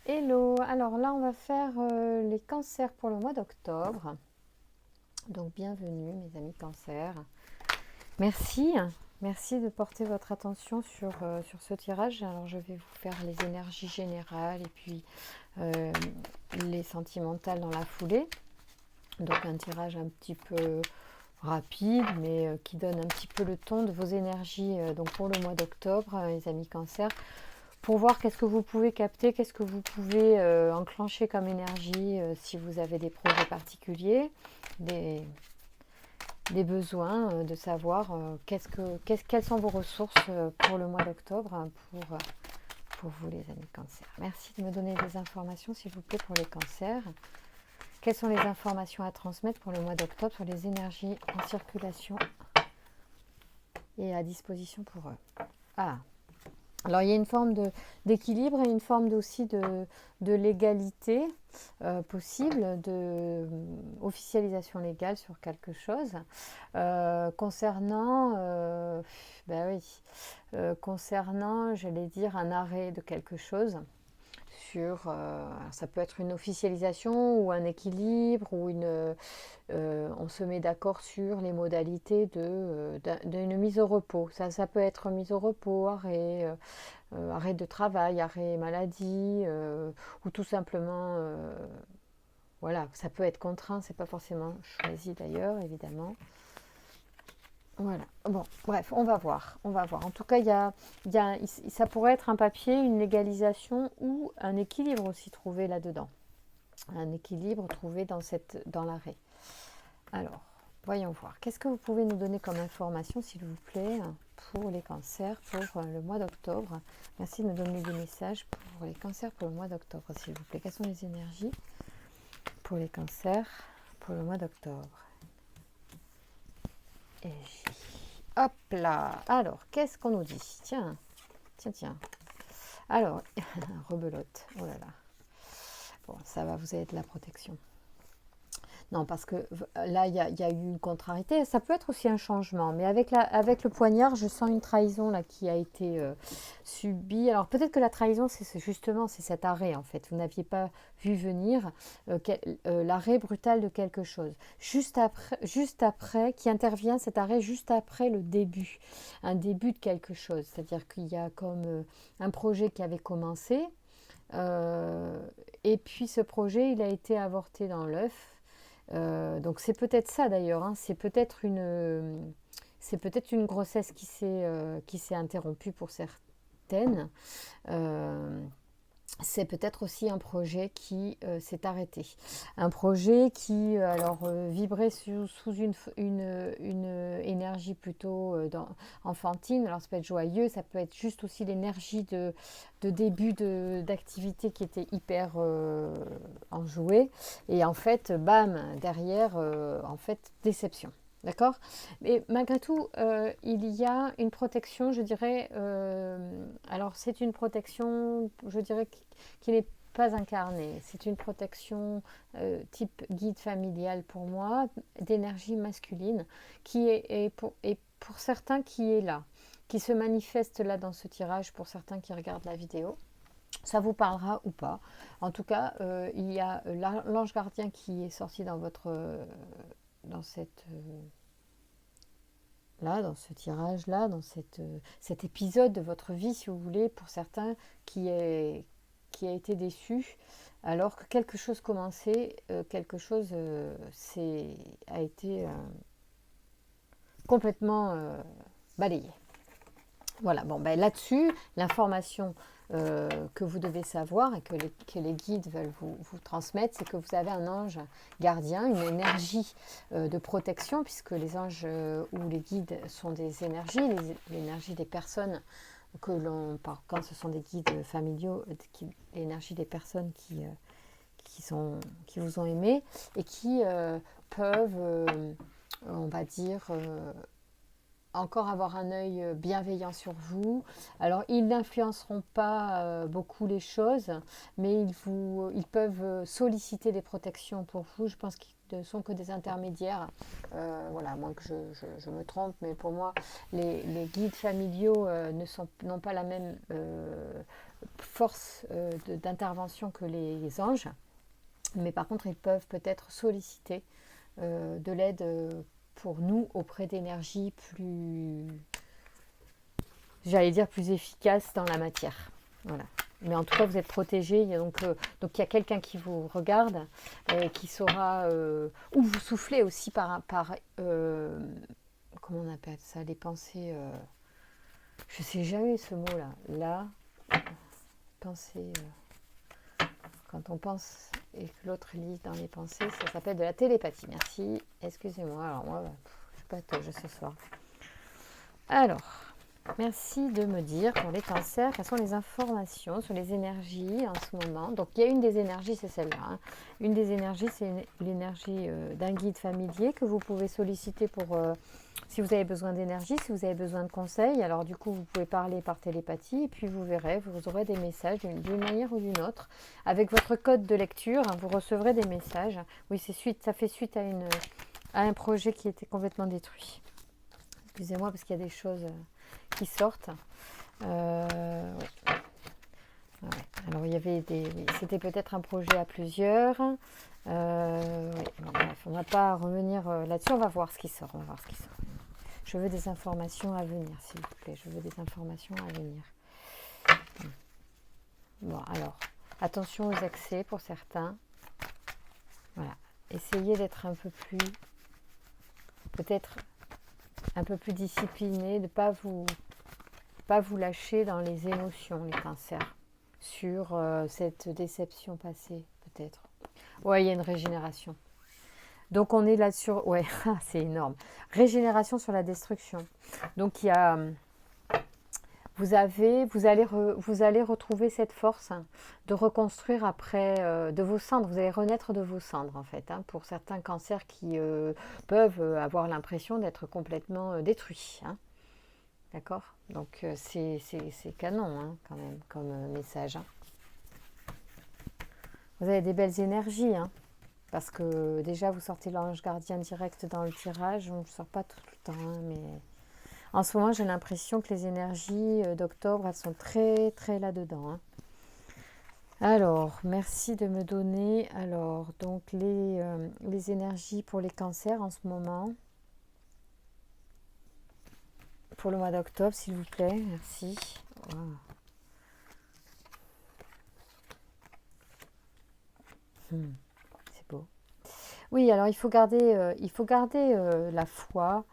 Hello, alors là on va faire les cancers pour le mois d'octobre. Donc bienvenue mes amis cancers. Merci, merci de porter votre attention sur ce tirage. Alors je vais vous faire les énergies générales et puis euh, les sentimentales dans la foulée. Donc un tirage un petit peu rapide mais qui donne un petit peu le ton de vos énergies donc pour le mois d'octobre, les amis cancers, pour voir qu'est-ce que vous pouvez capter, qu'est-ce que vous pouvez enclencher comme énergie si vous avez des projets particuliers, des besoins, de savoir quelles sont vos ressources pour le mois d'octobre pour vous les amis cancers. Merci de me donner des informations s'il vous plaît pour les cancers. Quelles sont les informations à transmettre pour le mois d'octobre sur les énergies en circulation et à disposition pour eux? Ah, alors il y a une forme d'équilibre et une forme aussi de légalité possible, de officialisation légale sur quelque chose. Concernant, ben oui, concernant, j'allais dire, un arrêt de quelque chose. Ça peut être une officialisation ou un équilibre ou on se met d'accord sur les modalités d'une mise au repos. Ça peut être mise au repos, arrêt de travail, arrêt maladie, ou tout simplement, voilà, ça peut être contraint, c'est pas forcément choisi d'ailleurs, évidemment. Voilà. Bon, bref, on va voir. En tout cas, ça pourrait être un papier, une légalisation ou un équilibre aussi trouvé là-dedans. Un équilibre trouvé dans l'arrêt. Alors, voyons voir. Qu'est-ce que vous pouvez nous donner comme information, s'il vous plaît, pour les cancers pour le mois d'octobre? Merci de me donner des messages pour les cancers pour le mois d'octobre, s'il vous plaît. Quelles sont les énergies pour les cancers pour le mois d'octobre? Et hop là. Alors, qu'est-ce qu'on nous dit? Tiens, tiens, tiens. Alors, rebelote. Oh là là. Bon, ça va, vous avez de la protection. Non, parce que là, il y a eu une contrariété. Ça peut être aussi un changement. Mais avec le poignard, je sens une trahison là qui a été subie. Alors peut-être que la trahison, c'est cet arrêt en fait. Vous n'aviez pas vu venir l'arrêt brutal de quelque chose. Juste après, qui intervient cet arrêt juste après le début. Un début de quelque chose. C'est-à-dire qu'il y a comme un projet qui avait commencé. Et puis ce projet, il a été avorté dans l'œuf. Donc c'est peut-être ça d'ailleurs, hein. C'est peut-être une grossesse qui s'est interrompue pour certaines. Euh, c'est peut-être aussi un projet qui s'est arrêté. Un projet qui vibrait sous une énergie plutôt enfantine. Alors ça peut être joyeux, ça peut être juste aussi l'énergie de début d'activité qui était hyper enjouée. Et en fait, bam, derrière, en fait, déception. D'accord. Mais malgré tout, il y a une protection, je dirais. Alors, c'est une protection, je dirais, qui n'est pas incarnée. C'est une protection type guide familial pour moi, d'énergie masculine, et pour certains qui est là, qui se manifeste là dans ce tirage, pour certains qui regardent la vidéo. Ça vous parlera ou pas. En tout cas, il y a l'ange gardien qui est sorti dans cette là, dans ce tirage-là, dans cet épisode de votre vie, si vous voulez, pour certains, qui a été déçu, alors que quelque chose commençait, quelque chose a été complètement balayé. Voilà, bon, ben là-dessus, l'information que vous devez savoir et que les guides veulent vous transmettre, c'est que vous avez un ange gardien, une énergie de protection, puisque les anges ou les guides sont des énergies, l'énergie des personnes quand ce sont des guides familiaux, l'énergie des personnes qui vous ont aimé et qui peuvent, on va dire, encore avoir un œil bienveillant sur vous. Alors, ils n'influenceront pas beaucoup les choses, mais ils peuvent solliciter des protections pour vous. Je pense qu'ils ne sont que des intermédiaires. Voilà, à moins que je me trompe, mais pour moi, les guides familiaux n'ont pas la même force d'intervention que les anges, mais par contre ils peuvent peut-être solliciter de l'aide pour nous auprès d'énergies plus, j'allais dire plus efficaces dans la matière. Voilà. Mais en tout cas, vous êtes protégé. Donc il y a quelqu'un qui vous regarde et qui saura où vous soufflez aussi par comment on appelle ça, les pensées. Je ne sais jamais ce mot-là. Là, pensée. Quand on pense et que l'autre lit dans les pensées, ça s'appelle de la télépathie. Merci. Excusez-moi. Alors moi, je suis pas tâche ce soir. Alors. Merci de me dire pour les cancers, quelles sont les informations sur les énergies en ce moment. Donc il y a une des énergies, c'est celle-là. Hein. Une des énergies, c'est l'énergie d'un guide familier que vous pouvez solliciter pour si vous avez besoin d'énergie, si vous avez besoin de conseils. Alors du coup, vous pouvez parler par télépathie et puis vous verrez, vous aurez des messages d'une manière ou d'une autre. Avec votre code de lecture, hein, vous recevrez des messages. Oui, ça fait suite à un projet qui était complètement détruit. Excusez-moi parce qu'il y a des choses qui sortent. Ouais. Ouais. Alors il y avait c'était peut-être un projet à plusieurs. Ouais. Bon, bref, on ne va pas revenir là-dessus. On va voir ce qui sort. Je veux des informations à venir, s'il vous plaît. Je veux des informations à venir. Bon, alors attention aux accès pour certains. Voilà. Essayez d'être un peu plus, peut-être un peu plus discipliné, de pas vous lâcher dans les émotions, les cancers, sur cette déception passée, peut-être. Ouais, il y a une régénération. Donc on est là sur... Ouais, c'est énorme. Régénération sur la destruction. Donc il y a... Vous allez retrouver cette force de reconstruire après de vos cendres. Vous allez renaître de vos cendres, en fait, hein, pour certains cancers qui peuvent avoir l'impression d'être complètement détruits. Hein. D'accord. Donc c'est canon, hein, quand même, comme message. Hein. Vous avez des belles énergies, hein, parce que déjà, vous sortez l'ange gardien direct dans le tirage. On ne le sort pas tout le temps, hein, mais... En ce moment, j'ai l'impression que les énergies d'octobre, elles sont très, très là-dedans. Hein. Alors, merci de me donner donc les énergies pour les cancers en ce moment. Pour le mois d'octobre, s'il vous plaît. Merci. Wow. C'est beau. Oui, alors il faut garder la foi.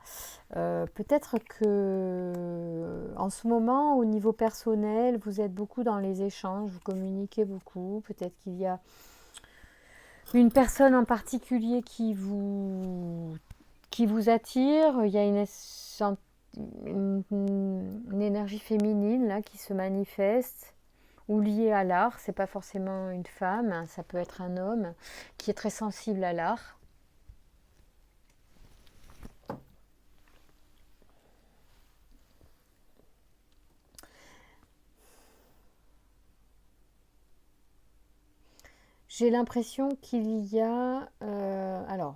Peut-être que en ce moment, au niveau personnel, vous êtes beaucoup dans les échanges, vous communiquez beaucoup. Peut-être qu'il y a une personne en particulier qui vous attire. Il y a une énergie féminine là qui se manifeste ou liée à l'art. C'est pas forcément une femme, ça peut être un homme qui est très sensible à l'art. J'ai l'impression qu'il y a... alors,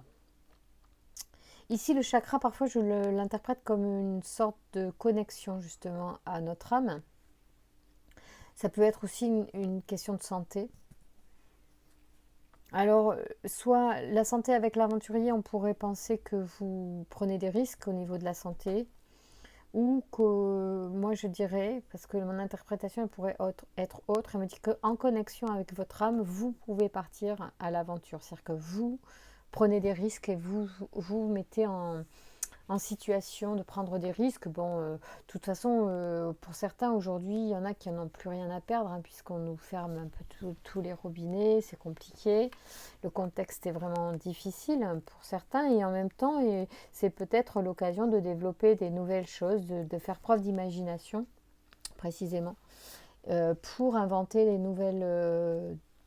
ici le chakra, parfois je l'interprète comme une sorte de connexion justement à notre âme. Ça peut être aussi une question de santé. Alors, soit la santé avec l'aventurier, on pourrait penser que vous prenez des risques au niveau de la santé, ou que moi je dirais, parce que mon interprétation elle pourrait être autre, elle me dit qu'en connexion avec votre âme, vous pouvez partir à l'aventure. C'est-à-dire que vous prenez des risques et vous mettez en situation de prendre des risques. Bon, de toute façon, pour certains aujourd'hui, il y en a qui n'ont plus rien à perdre, hein, puisqu'on nous ferme un peu tous les robinets, c'est compliqué. Le contexte est vraiment difficile pour certains et en même temps, c'est peut-être l'occasion de développer des nouvelles choses, de faire preuve d'imagination, précisément, pour inventer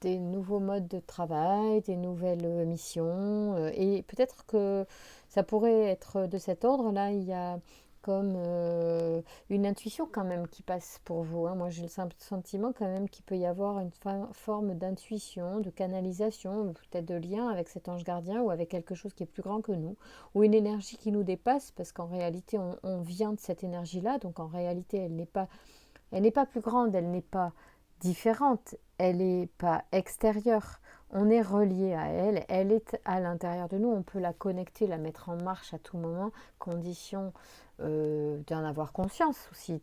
des nouveaux modes de travail, des nouvelles missions. Et peut-être que ça pourrait être de cet ordre-là. Il y a comme une intuition quand même qui passe pour vous. Hein. Moi, j'ai le sentiment quand même qu'il peut y avoir une forme d'intuition, de canalisation, peut-être de lien avec cet ange gardien ou avec quelque chose qui est plus grand que nous, ou une énergie qui nous dépasse, parce qu'en réalité, on vient de cette énergie-là. Donc en réalité, elle n'est pas plus grande, elle n'est pas différente, elle n'est pas extérieure. On est relié à elle, elle est à l'intérieur de nous, on peut la connecter, la mettre en marche à tout moment, condition d'en avoir conscience aussi,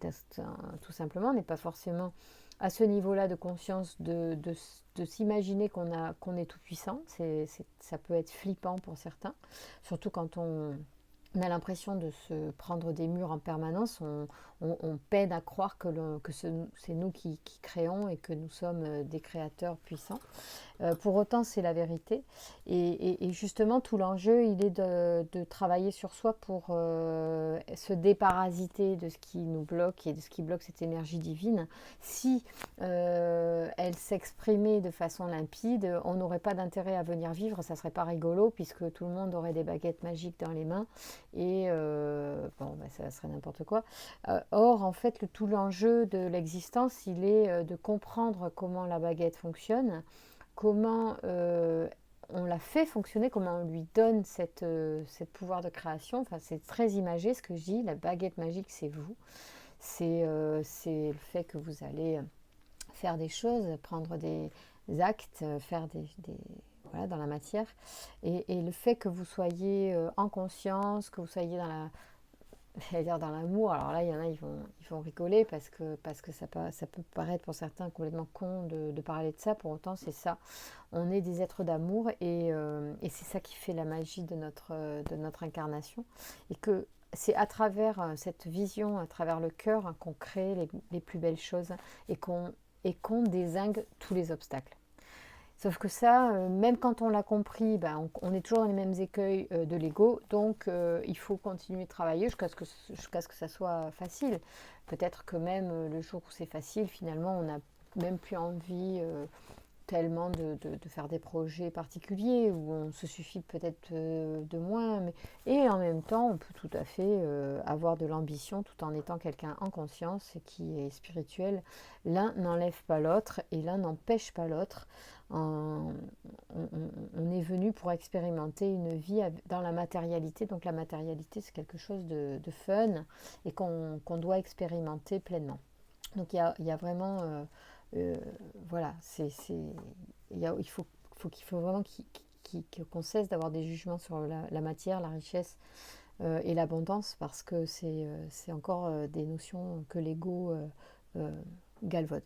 tout simplement, n'est pas forcément à ce niveau-là de conscience de s'imaginer qu'on est tout puissant. Ça peut être flippant pour certains, surtout quand on a l'impression de se prendre des murs en permanence, on peine à croire que c'est nous qui créons et que nous sommes des créateurs puissants. Pour autant, c'est la vérité. Et justement, tout l'enjeu, il est de travailler sur soi pour se déparasiter de ce qui nous bloque et de ce qui bloque cette énergie divine. Si elle s'exprimait de façon limpide, on n'aurait pas d'intérêt à venir vivre, ça serait pas rigolo, puisque tout le monde aurait des baguettes magiques dans les mains, et ça serait n'importe quoi. Or, en fait, tout l'enjeu de l'existence, il est de comprendre comment la baguette fonctionne, comment on la fait fonctionner, comment on lui donne cette pouvoir de création. Enfin, c'est très imagé ce que je dis, la baguette magique, c'est vous. C'est le fait que vous allez faire des choses, prendre des actes, faire voilà, dans la matière. Et le fait que vous soyez en conscience, que vous soyez dans la... J'allais dire dans l'amour, alors là il y en a ils vont rigoler parce que ça peut paraître pour certains complètement con de parler de ça, pour autant c'est ça, on est des êtres d'amour et c'est ça qui fait la magie de notre incarnation, et que c'est à travers cette vision, à travers le cœur, qu'on crée les plus belles choses et qu'on dézingue tous les obstacles. Sauf que ça, même quand on l'a compris, on est toujours dans les mêmes écueils de l'ego, donc il faut continuer de travailler jusqu'à ce que ça soit facile. Peut-être que même le jour où c'est facile, finalement, on n'a même plus envie tellement de faire des projets particuliers, où on se suffit peut-être de moins. Et en même temps, on peut tout à fait avoir de l'ambition tout en étant quelqu'un en conscience et qui est spirituel. L'un n'enlève pas l'autre et l'un n'empêche pas l'autre. On est venu pour expérimenter une vie dans la matérialité. Donc la matérialité, c'est quelque chose de fun et qu'on doit expérimenter pleinement. Donc il y a vraiment... voilà, il faut vraiment qu'on cesse d'avoir des jugements sur la matière, la richesse et l'abondance, parce que c'est encore des notions que l'ego galvaude.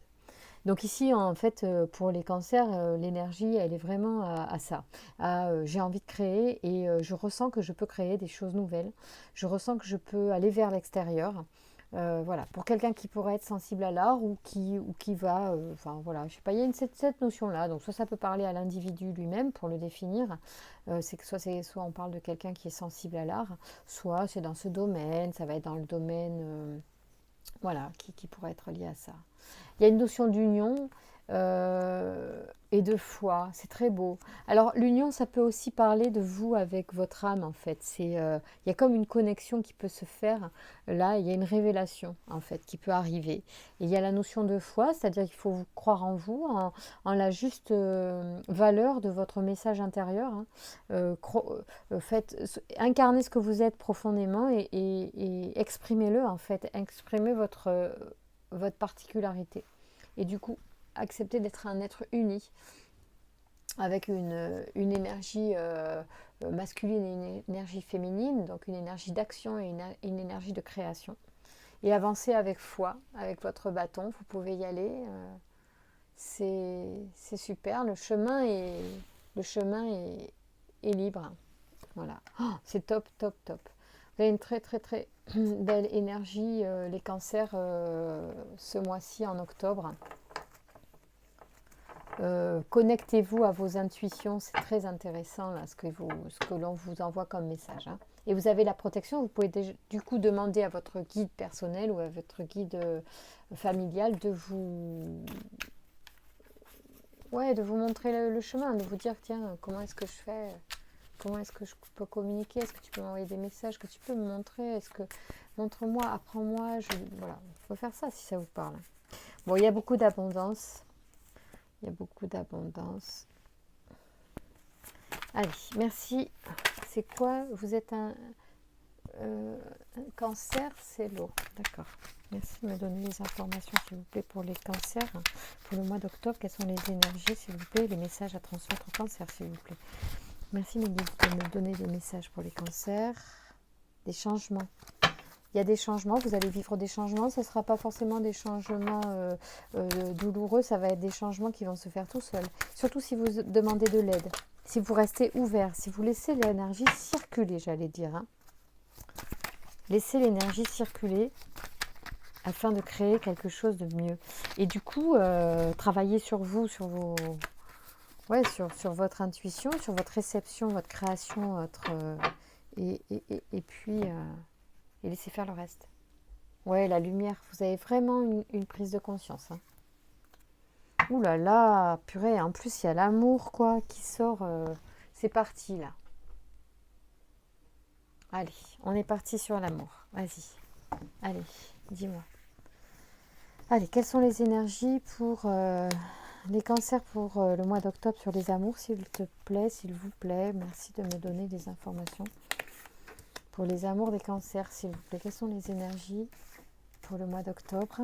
Donc ici, en fait, pour les cancers, l'énergie, elle est vraiment à ça. J'ai envie de créer et je ressens que je peux créer des choses nouvelles. Je ressens que je peux aller vers l'extérieur. Voilà, pour quelqu'un qui pourrait être sensible à l'art ou qui va, enfin voilà, je sais pas, il y a cette notion-là. Donc soit ça peut parler à l'individu lui-même pour le définir, c'est que soit on parle de quelqu'un qui est sensible à l'art, soit c'est dans ce domaine, ça va être dans le domaine, voilà, qui pourrait être lié à ça. Il y a une notion d'union et de foi, c'est très beau. Alors l'union, ça peut aussi parler de vous avec votre âme en fait. Il y a comme une connexion qui peut se faire. Là, il y a une révélation en fait qui peut arriver. Et il y a la notion de foi, c'est-à-dire qu'il faut croire en vous, en la juste valeur de votre message intérieur. Hein. Incarnez ce que vous êtes profondément et exprimez-le en fait. Exprimez votre particularité. Et du coup, accepter d'être un être uni avec une énergie masculine et une énergie féminine, donc une énergie d'action et une énergie de création. Et avancer avec foi, avec votre bâton, vous pouvez y aller. C'est super, le chemin est libre. Voilà, oh, c'est top, top, top. Vous avez une très, très, très belle énergie, les cancers, ce mois-ci en octobre. Connectez-vous à vos intuitions, c'est très intéressant là, ce que l'on vous envoie comme message. Hein. Et vous avez la protection, vous pouvez du coup demander à votre guide personnel ou à votre guide familial de vous montrer le chemin, de vous dire tiens, comment est-ce que je fais, comment est-ce que je peux communiquer, est-ce que tu peux m'envoyer des messages, que tu peux me montrer, montre-moi, apprends-moi, voilà, il faut faire ça si ça vous parle. Bon, il y a beaucoup d'abondance. Il y a beaucoup d'abondance. Allez, merci. C'est quoi? Vous êtes cancer, c'est lourd. D'accord. Merci de me donner les informations, s'il vous plaît, pour les cancers. Pour le mois d'octobre, quelles sont les énergies, s'il vous plaît, les messages à transmettre au cancer, s'il vous plaît. Merci, mes guides, de me donner des messages pour les cancers. Des changements. Il y a des changements, vous allez vivre des changements. Ce ne sera pas forcément des changements douloureux, ça va être des changements qui vont se faire tout seuls. Surtout si vous demandez de l'aide. Si vous restez ouvert, si vous laissez l'énergie circuler, j'allais dire. Hein. Laissez l'énergie circuler afin de créer quelque chose de mieux. Et du coup, travaillez sur vous, sur vos... Ouais, sur votre intuition, sur votre réception, votre création, votre... et puis... et laissez faire le reste. Ouais, la lumière, vous avez vraiment une prise de conscience. Hein. Ouh là là, purée, en plus il y a l'amour quoi qui sort. C'est parti là. Allez, on est parti sur l'amour. Vas-y. Allez, dis-moi. Allez, quelles sont les énergies pour les cancers pour le mois d'octobre sur les amours, s'il te plaît, s'il vous plaît. Merci de me donner des informations. Pour les amours des cancers, s'il vous plaît, quelles sont les énergies pour le mois d'octobre?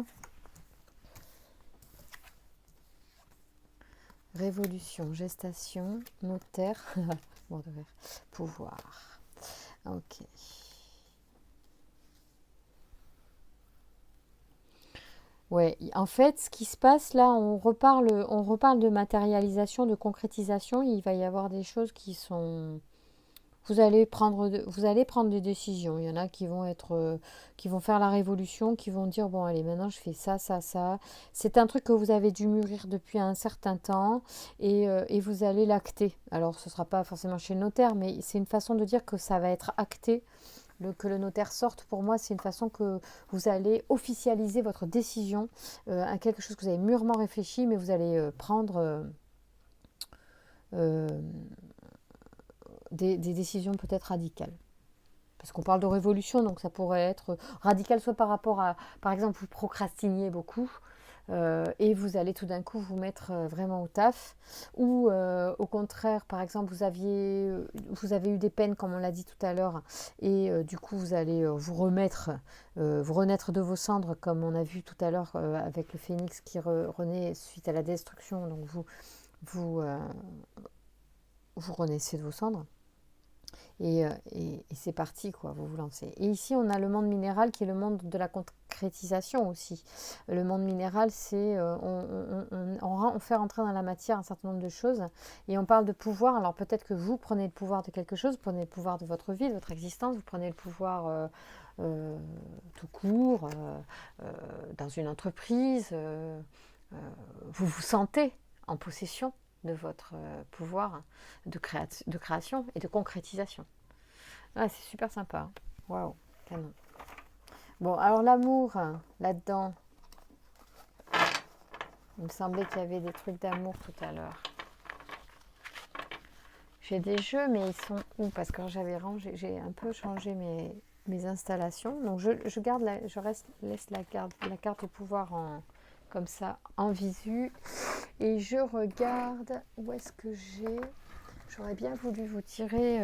Révolution, gestation, notaire, bon, pouvoir. Ok. Ouais, en fait, ce qui se passe là, on reparle de matérialisation, de concrétisation. Il va y avoir des choses qui sont... Vous allez prendre des décisions. Il y en a qui vont qui vont faire la révolution, qui vont dire bon allez maintenant je fais ça, ça, ça. C'est un truc que vous avez dû mûrir depuis un certain temps et vous allez l'acter. Alors ce ne sera pas forcément chez le notaire, mais c'est une façon de dire que ça va être acté. Que le notaire sorte, pour moi, c'est une façon que vous allez officialiser votre décision à quelque chose que vous avez mûrement réfléchi, mais vous allez prendre euh, des décisions peut-être radicales. Parce qu'on parle de révolution, donc ça pourrait être radical soit par rapport à, par exemple, vous procrastiniez beaucoup et vous allez tout d'un coup vous mettre vraiment au taf, ou au contraire, par exemple, vous avez eu des peines, comme on l'a dit tout à l'heure, et du coup vous allez vous renaître de vos cendres, comme on a vu tout à l'heure avec le phénix qui renaît suite à la destruction, donc vous renaissez de vos cendres. Et c'est parti, quoi, vous vous lancez. Et ici, on a le monde minéral qui est le monde de la concrétisation aussi. Le monde minéral, c'est on fait rentrer dans la matière un certain nombre de choses. Et on parle de pouvoir. Alors peut-être que vous prenez le pouvoir de quelque chose, vous prenez le pouvoir de votre vie, de votre existence, vous prenez le pouvoir tout court, dans une entreprise. Vous vous sentez en possession de votre pouvoir de création et de concrétisation. Ah, c'est super sympa. Waouh, canon. Bon, alors l'amour, là-dedans, il me semblait qu'il y avait des trucs d'amour tout à l'heure. J'ai des jeux, mais ils sont où? Parce que j'ai un peu changé mes installations. Donc je laisse la carte au pouvoir comme ça en visu. Et je regarde où est-ce que j'ai. J'aurais bien voulu vous tirer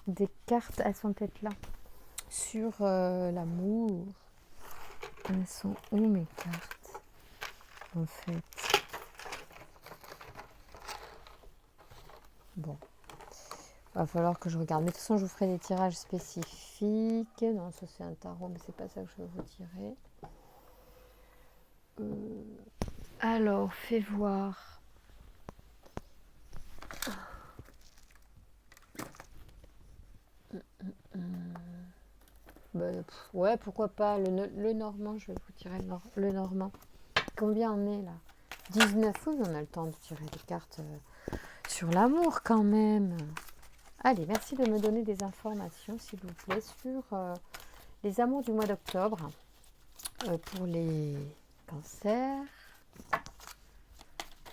des cartes. Elles sont peut-être là. Sur l'amour. Elles sont où mes cartes? En fait. Bon. Va falloir que je regarde. Mais de toute façon, je vous ferai des tirages spécifiques. Non, ça c'est un tarot, mais c'est pas ça que je veux vous tirer. Alors, fais voir. Ouais, pourquoi pas. Le normand, je vais vous tirer le normand. Combien on est là? 19. Oui, on a le temps de tirer des cartes sur l'amour quand même. Allez, merci de me donner des informations, s'il vous plaît, sur les amours du mois d'octobre pour les cancers.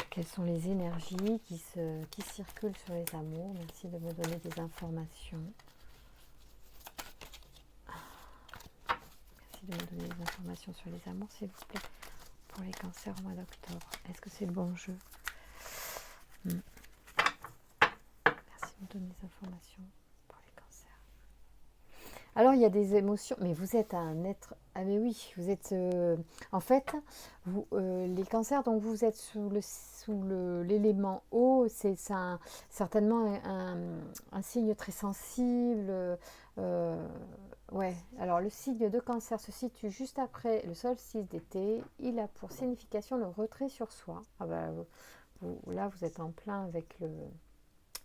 Quelles sont les énergies qui circulent sur les amours? Merci de me donner des informations. Merci de me donner des informations sur les amours, s'il vous plaît, pour les cancers au mois d'octobre. Est-ce que c'est le bon jeu? Merci de me donner des informations pour les cancers. Alors, il y a des émotions, mais vous êtes un être. Ah, mais oui, vous êtes. En fait, les cancers, donc vous êtes l'élément eau, c'est certainement un signe très sensible. euh, ouais, alors le signe de cancer se situe juste après le solstice d'été. Il a pour signification le retrait sur soi. Ah bah, là, vous êtes en plein avec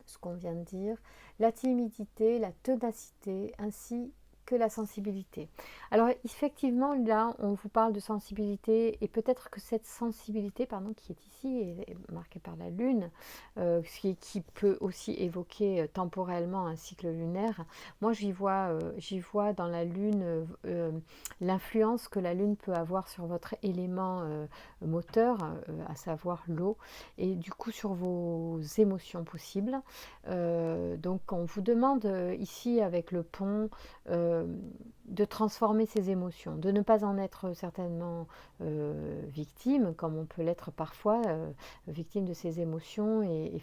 ce qu'on vient de dire, la timidité, la ténacité, ainsi que la sensibilité. Alors effectivement, là, on vous parle de sensibilité et peut-être que cette sensibilité, pardon, qui est ici, est marquée par la lune, qui peut aussi évoquer temporellement un cycle lunaire. Moi, j'y vois dans la lune l'influence que la lune peut avoir sur votre élément moteur, à savoir l'eau, et du coup sur vos émotions possibles. Donc on vous demande ici avec le pont de transformer ces émotions, de ne pas en être certainement victime, comme on peut l'être parfois, victime de ces émotions et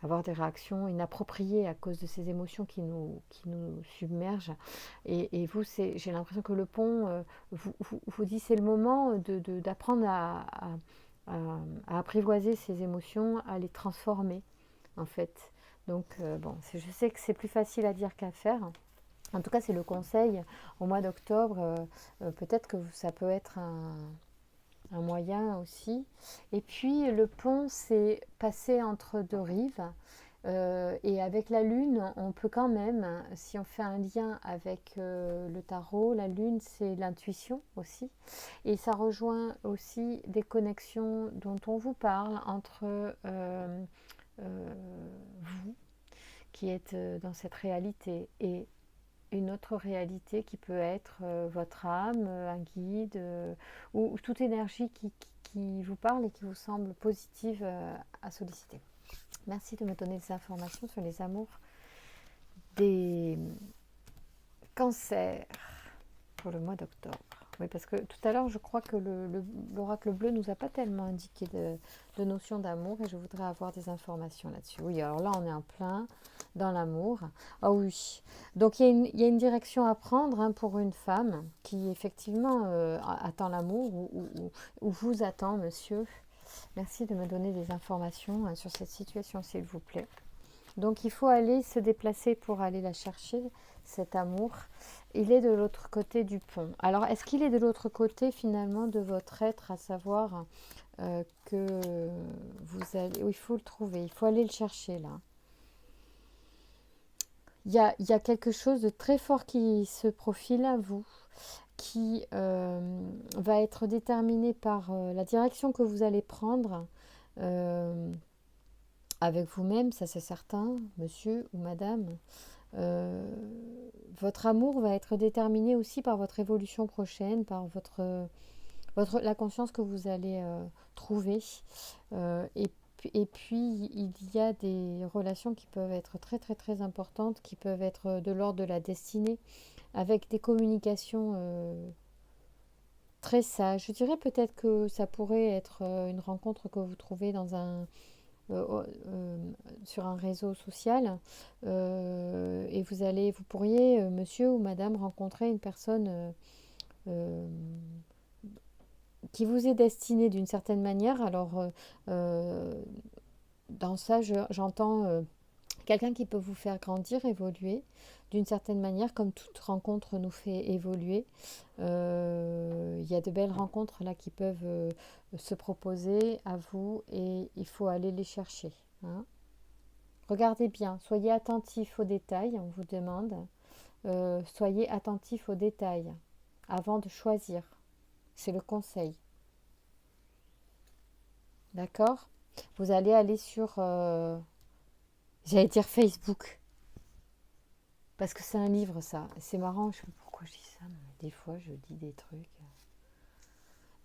avoir des réactions inappropriées à cause de ces émotions qui nous submergent. Et vous, j'ai l'impression que le pont vous dit c'est le moment d'apprendre à apprivoiser ces émotions, à les transformer en fait. Donc bon, je sais que c'est plus facile à dire qu'à faire. En tout cas, c'est le conseil au mois d'octobre. Peut-être que ça peut être un moyen aussi. Et puis le pont, c'est passer entre deux rives. Et avec la lune, on peut quand même, si on fait un lien avec le tarot, la lune, c'est l'intuition aussi. Et ça rejoint aussi des connexions dont on vous parle entre vous, qui êtes dans cette réalité, et une autre réalité qui peut être votre âme, un guide, ou toute énergie qui vous parle et qui vous semble positive à solliciter. Merci de me donner des informations sur les amours des cancers pour le mois d'octobre. Oui, parce que tout à l'heure, je crois que l'oracle bleu ne nous a pas tellement indiqué de notion d'amour et je voudrais avoir des informations là-dessus. Oui, alors là, on est en plein dans l'amour. Ah oui, donc il y a une direction à prendre hein, pour une femme qui effectivement attend l'amour ou vous attend, monsieur. Merci de me donner des informations sur cette situation, s'il vous plaît. Donc il faut aller se déplacer pour aller la chercher, cet amour. Il est de l'autre côté du pont. Alors est-ce qu'il est de l'autre côté finalement de votre être, à savoir que vous allez... Il faut le trouver, il faut aller le chercher là. Il y a quelque chose de très fort qui se profile à vous, qui va être déterminé par la direction que vous allez prendre. Avec vous-même, ça c'est certain, monsieur ou madame. Euh, Votre amour va être déterminé aussi par votre évolution prochaine, par la conscience que vous allez trouver. Et puis, il y a des relations qui peuvent être très très très importantes, qui peuvent être de l'ordre de la destinée, avec des communications très sages. Je dirais peut-être que ça pourrait être une rencontre que vous trouvez euh, euh, sur un réseau social et vous pourriez, monsieur ou madame, rencontrer une personne euh, qui vous est destinée d'une certaine manière. Alors, dans ça, j'entends quelqu'un qui peut vous faire grandir, évoluer d'une certaine manière, comme toute rencontre nous fait évoluer. Il y a de belles rencontres là qui peuvent se proposer à vous et il faut aller les chercher. Hein. Regardez bien, soyez attentifs aux détails, on vous demande. Soyez attentifs aux détails avant de choisir. C'est le conseil. D'accord. Vous allez aller sur, j'allais dire Facebook, parce que c'est un livre ça. C'est marrant, je sais pas pourquoi je dis ça, mais des fois je dis des trucs.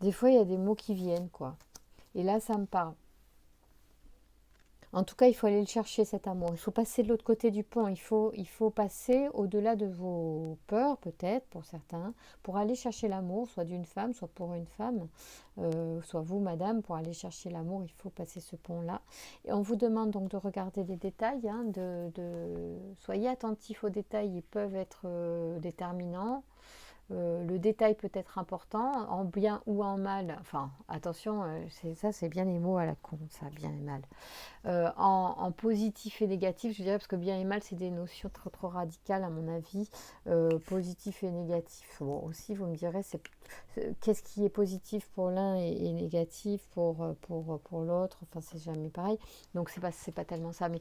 Des fois il y a des mots qui viennent, quoi. Et là ça me parle. En tout cas, il faut aller le chercher, cet amour. Il faut passer de l'autre côté du pont. Il faut passer au-delà de vos peurs, peut-être, pour certains, pour aller chercher l'amour, soit d'une femme, soit pour une femme, soit vous, madame, pour aller chercher l'amour, il faut passer ce pont-là. Et on vous demande donc de regarder les détails, hein, soyez attentifs aux détails, ils peuvent être déterminants. Le détail peut être important, en bien ou en mal. Enfin, attention, c'est bien les mots à la con, ça, bien et mal. En positif et négatif, je dirais, parce que bien et mal, c'est des notions trop radicales, à mon avis. Positif et négatif. Bon, aussi, vous me direz, qu'est-ce qui est positif pour l'un et négatif pour l'autre. Enfin, c'est jamais pareil. Donc, c'est pas tellement ça. Mais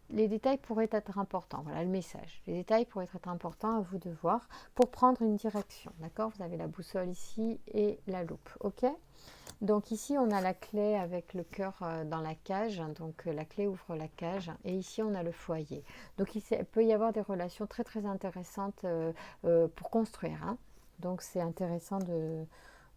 les détails pourraient être importants. Voilà le message. Les détails pourraient être importants, à vous de voir, pour prendre une direction. D'accord? Vous avez la boussole ici et la loupe. OK? Donc ici, on a la clé avec le cœur dans la cage. Donc la clé ouvre la cage. Et ici, on a le foyer. Donc il peut y avoir des relations très très intéressantes pour construire. Hein. Donc c'est intéressant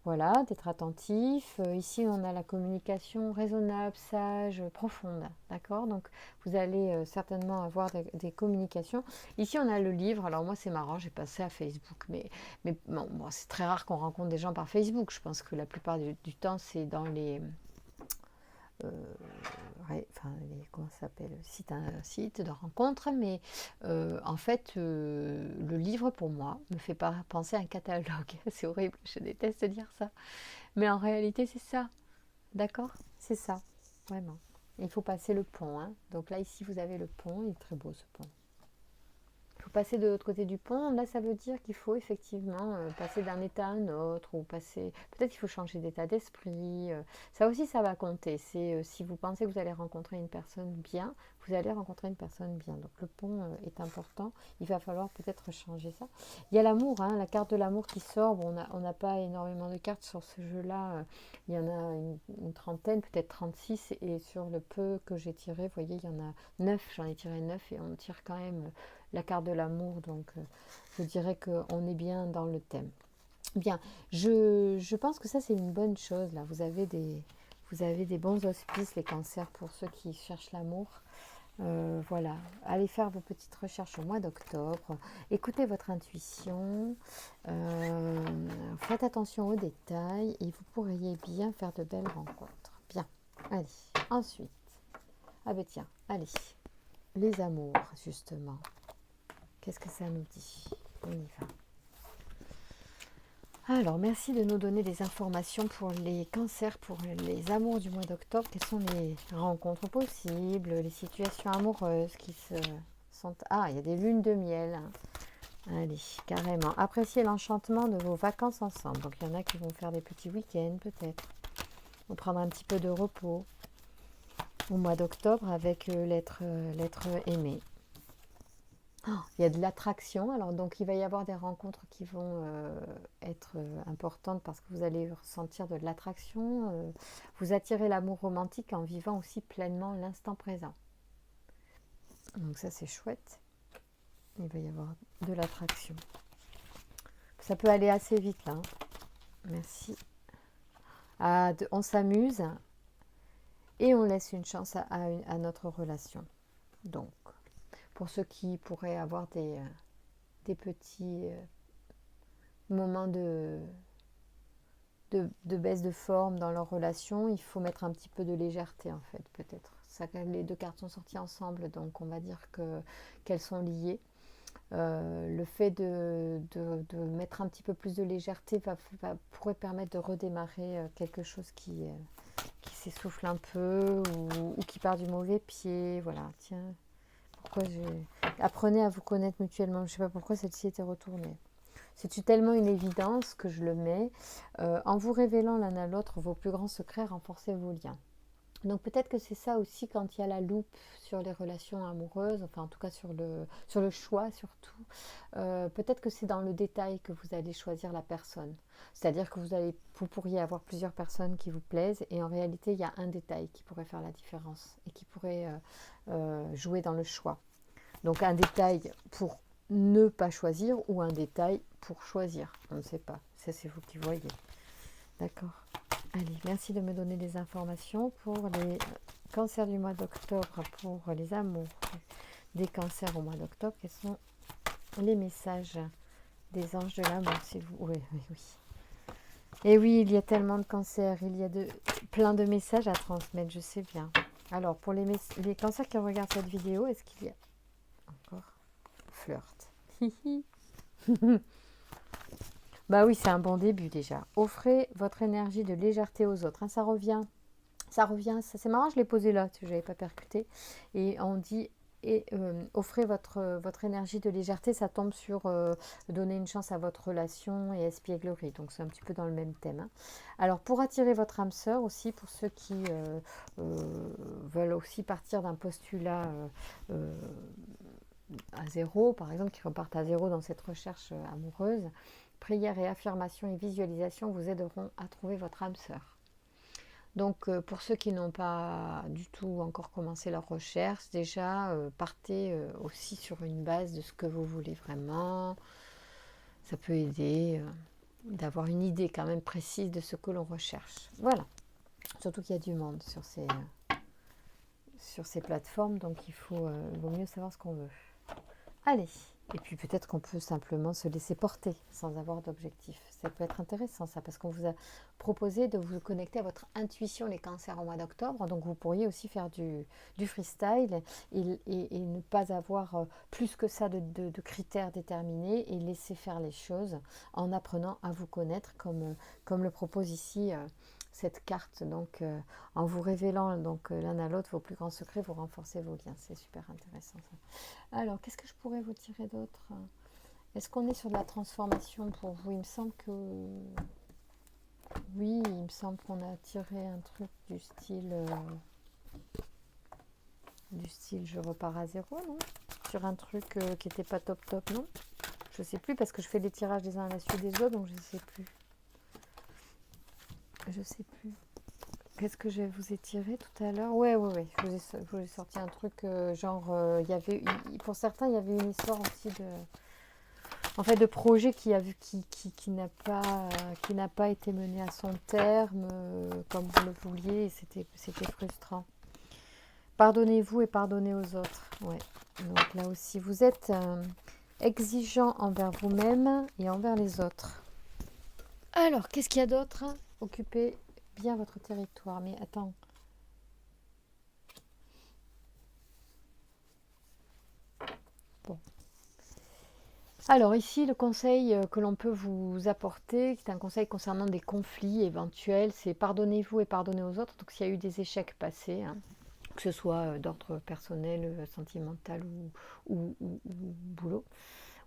voilà, d'être attentif. Ici, on a la communication raisonnable, sage, profonde. D'accord? Donc, vous allez certainement avoir des communications. Ici, on a le livre. Alors, moi, c'est marrant, j'ai passé à Facebook. Mais bon, c'est très rare qu'on rencontre des gens par Facebook. Je pense que la plupart du temps, c'est dans les comment ça s'appelle, site de rencontre, mais en fait, le livre pour moi me fait pas penser à un catalogue. C'est horrible, je déteste dire ça, mais en réalité c'est ça, d'accord, c'est ça, vraiment. Il faut passer le pont, hein. Donc là ici vous avez le pont, il est très beau ce pont. Il faut passer de l'autre côté du pont. Là, ça veut dire qu'il faut effectivement passer d'un état à un autre, ou passer. Peut-être qu'il faut changer d'état d'esprit. Ça aussi, ça va compter. C'est si vous pensez que vous allez rencontrer une personne bien, vous allez rencontrer une personne bien. Donc le pont est important. Il va falloir peut-être changer ça. Il y a l'amour, hein, la carte de l'amour qui sort. Bon, on n'a pas énormément de cartes sur ce jeu-là. Il y en a une trentaine, peut-être 36. Et sur le peu que j'ai tiré, vous voyez, il y en a 9. J'en ai tiré 9 et on tire quand même la carte de l'amour, donc je dirais qu'on est bien dans le thème. Bien, je pense que ça c'est une bonne chose, là, vous avez des bons auspices, les cancers, pour ceux qui cherchent l'amour. Voilà, allez faire vos petites recherches au mois d'octobre, écoutez votre intuition, faites attention aux détails et vous pourriez bien faire de belles rencontres. Bien, allez, ensuite, ah ben tiens, allez, les amours, justement. Qu'est-ce que ça nous dit? On y va. Alors, merci de nous donner des informations pour les cancers, pour les amours du mois d'octobre. Quelles sont les rencontres possibles, les situations amoureuses qui se sont... Ah, il y a des lunes de miel. Allez, carrément. Appréciez l'enchantement de vos vacances ensemble. Donc, il y en a qui vont faire des petits week-ends, peut-être. Ou prendre un petit peu de repos au mois d'octobre avec l'être aimé. Il y a de l'attraction, alors donc il va y avoir des rencontres qui vont être importantes parce que vous allez ressentir de l'attraction, vous attirez l'amour romantique en vivant aussi pleinement l'instant présent. Donc ça c'est chouette, il va y avoir de l'attraction. Ça peut aller assez vite là, hein. Merci. On s'amuse et on laisse une chance à notre relation. Donc, pour ceux qui pourraient avoir des petits moments de baisse de forme dans leur relation, il faut mettre un petit peu de légèreté en fait, peut-être. Les deux cartes sont sorties ensemble, donc on va dire qu'elles sont liées. Le fait de mettre un petit peu plus de légèreté pourrait permettre de redémarrer quelque chose qui s'essouffle un peu ou qui part du mauvais pied. Voilà, tiens. Apprenez à vous connaître mutuellement. Je ne sais pas pourquoi celle-ci était retournée. C'est tellement une évidence que je le mets. En vous révélant l'un à l'autre vos plus grands secrets, renforcez vos liens. Donc peut-être que c'est ça aussi quand il y a la loupe sur les relations amoureuses, enfin en tout cas sur le choix surtout. Peut-être que c'est dans le détail que vous allez choisir la personne. C'est-à-dire que vous pourriez avoir plusieurs personnes qui vous plaisent et en réalité il y a un détail qui pourrait faire la différence et qui pourrait jouer dans le choix. Donc un détail pour ne pas choisir ou un détail pour choisir. On ne sait pas. Ça c'est vous qui voyez. D'accord. Allez, merci de me donner des informations pour les Cancer du mois d'octobre pour les amours des cancers au mois d'octobre. Quels sont les messages des anges de l'amour, s'il vous plaît? Oui, oui, oui. Et oui, il y a tellement de cancers, il y a plein de messages à transmettre, je sais bien. Alors, pour les cancers qui regardent cette vidéo, est-ce qu'il y a encore flirt? Bah oui, c'est un bon début déjà. Offrez votre énergie de légèreté aux autres. Hein, ça revient, c'est marrant, je l'ai posé là, je n'avais pas percuté. Et on dit, offrez votre énergie de légèreté, ça tombe sur donner une chance à votre relation et espièglerie. Donc c'est un petit peu dans le même thème. Hein. Alors pour attirer votre âme sœur aussi, pour ceux qui veulent aussi partir d'un postulat à zéro, par exemple, qui repartent à zéro dans cette recherche amoureuse, prières et affirmations et visualisations vous aideront à trouver votre âme sœur. Donc pour ceux qui n'ont pas du tout encore commencé leur recherche, déjà partez aussi sur une base de ce que vous voulez vraiment. Ça peut aider d'avoir une idée quand même précise de ce que l'on recherche. Voilà, surtout qu'il y a du monde sur ces plateformes, donc il vaut mieux savoir ce qu'on veut. Allez, et puis peut-être qu'on peut simplement se laisser porter sans avoir d'objectif. Ça peut être intéressant ça, parce qu'on vous a proposé de vous connecter à votre intuition, les cancers au mois d'octobre. Donc vous pourriez aussi faire du freestyle et ne pas avoir plus que ça de critères déterminés et laisser faire les choses en apprenant à vous connaître comme le propose ici cette carte. Donc en vous révélant l'un à l'autre vos plus grands secrets, vous renforcez vos liens. C'est super intéressant ça. Alors, qu'est-ce que je pourrais vous tirer d'autre? Est-ce qu'on est sur de la transformation pour vous? Il me semble que... Oui, il me semble qu'on a tiré un truc du style je repars à zéro, non? Sur un truc qui n'était pas top top, non? Je sais plus parce que je fais des tirages des uns à la suite des autres, donc je sais plus. Je sais plus. Qu'est-ce que je vous ai tiré tout à l'heure? Ouais. Je vous ai sorti un truc genre, pour certains, il y avait une histoire aussi de projet qui n'a pas été mené à son terme comme vous le vouliez, et c'était frustrant. Pardonnez-vous et pardonnez aux autres. Ouais. Donc là aussi, vous êtes exigeant envers vous-même et envers les autres. Alors, qu'est-ce qu'il y a d'autre? Occupez bien votre territoire. Mais attends. Bon. Alors ici, le conseil que l'on peut vous apporter, qui est un conseil concernant des conflits éventuels, c'est pardonnez-vous et pardonnez aux autres. Donc s'il y a eu des échecs passés, hein, que ce soit d'ordre personnel, sentimental ou boulot,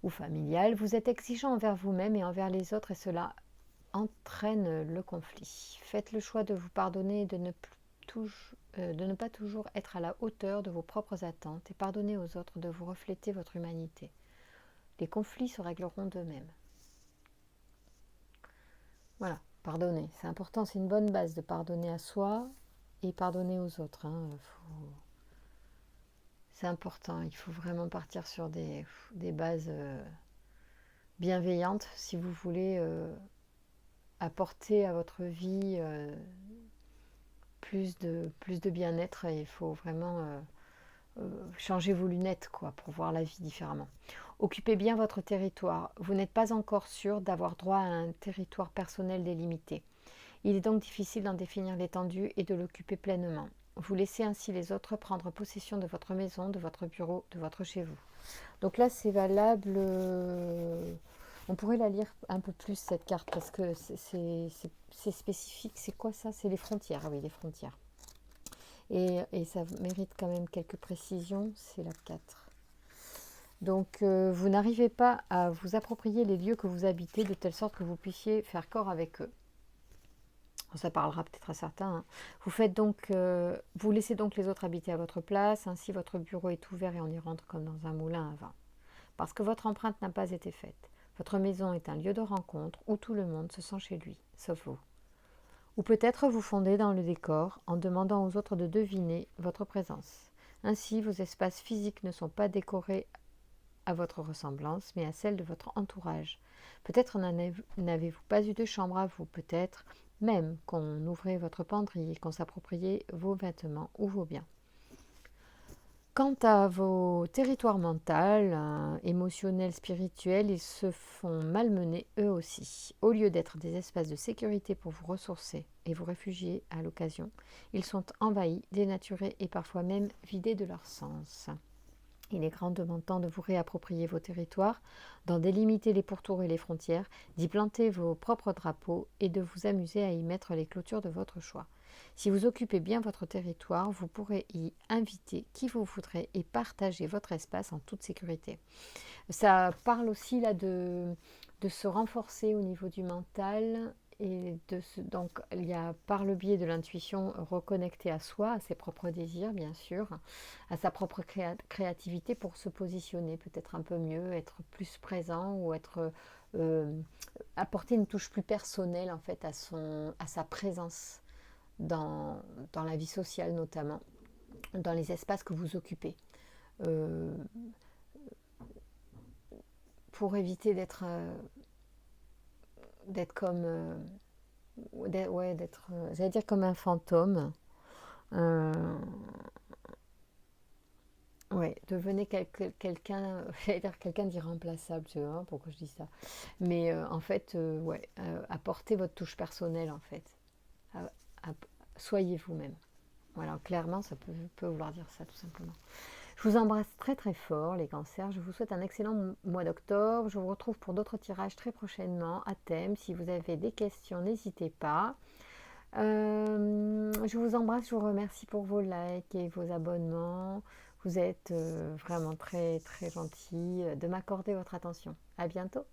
ou familial, vous êtes exigeant envers vous-même et envers les autres, et cela entraîne le conflit. Faites le choix de vous pardonner et de ne pas toujours être à la hauteur de vos propres attentes, et pardonnez aux autres de vous refléter votre humanité. Les conflits se régleront d'eux-mêmes. Voilà, pardonner, c'est important, c'est une bonne base de pardonner à soi et pardonner aux autres. Hein. C'est important, il faut vraiment partir sur des bases bienveillantes si vous voulez apporter à votre vie plus de bien-être. Il faut vraiment changer vos lunettes pour voir la vie différemment. Occupez bien votre territoire. Vous n'êtes pas encore sûr d'avoir droit à un territoire personnel délimité. Il est donc difficile d'en définir l'étendue et de l'occuper pleinement. Vous laissez ainsi les autres prendre possession de votre maison, de votre bureau, de votre chez vous. Donc là, c'est valable. On pourrait la lire un peu plus, cette carte, parce que c'est spécifique. C'est quoi ça? C'est les frontières. Ah oui, les frontières. Et ça mérite quand même quelques précisions. C'est la 4. Donc, vous n'arrivez pas à vous approprier les lieux que vous habitez de telle sorte que vous puissiez faire corps avec eux. Ça parlera peut-être à certains. Hein. Vous laissez donc les autres habiter à votre place. Ainsi, votre bureau est ouvert et on y rentre comme dans un moulin à vent. Parce que votre empreinte n'a pas été faite. Votre maison est un lieu de rencontre où tout le monde se sent chez lui, sauf vous. Ou peut-être vous fondez dans le décor en demandant aux autres de deviner votre présence. Ainsi, vos espaces physiques ne sont pas décorés à votre ressemblance, mais à celle de votre entourage. Peut-être n'avez-vous pas eu de chambre à vous, peut-être même qu'on ouvrait votre penderie, qu'on s'appropriait vos vêtements ou vos biens. Quant à vos territoires mentaux, émotionnels, spirituels, ils se font malmener eux aussi. Au lieu d'être des espaces de sécurité pour vous ressourcer et vous réfugier à l'occasion, ils sont envahis, dénaturés et parfois même vidés de leur sens. Il est grandement temps de vous réapproprier vos territoires, d'en délimiter les pourtours et les frontières, d'y planter vos propres drapeaux et de vous amuser à y mettre les clôtures de votre choix. Si vous occupez bien votre territoire, vous pourrez y inviter qui vous voudrez et partager votre espace en toute sécurité. Ça parle aussi là de se renforcer au niveau du mental et donc il y a par le biais de l'intuition reconnecter à soi, à ses propres désirs bien sûr, à sa propre créativité pour se positionner peut-être un peu mieux, être plus présent ou euh, apporter une touche plus personnelle en fait à sa présence dans la vie sociale notamment, dans les espaces que vous occupez. Euh, pour éviter d'être comme j'allais dire comme un fantôme. Euh, ouais, devenez quelqu'un, j'allais dire quelqu'un d'irremplaçable, tu vois, pourquoi je dis ça. Mais en fait, ouais, apportez votre touche personnelle en fait. À- à- soyez vous-même. Voilà, clairement, ça peut vouloir dire ça tout simplement. Je vous embrasse très très fort les cancers. Je vous souhaite un excellent mois d'octobre. Je vous retrouve pour d'autres tirages très prochainement à thème. Si vous avez des questions, n'hésitez pas. Je vous embrasse, je vous remercie pour vos likes et vos abonnements. Vous êtes vraiment très très gentils de m'accorder votre attention. À bientôt.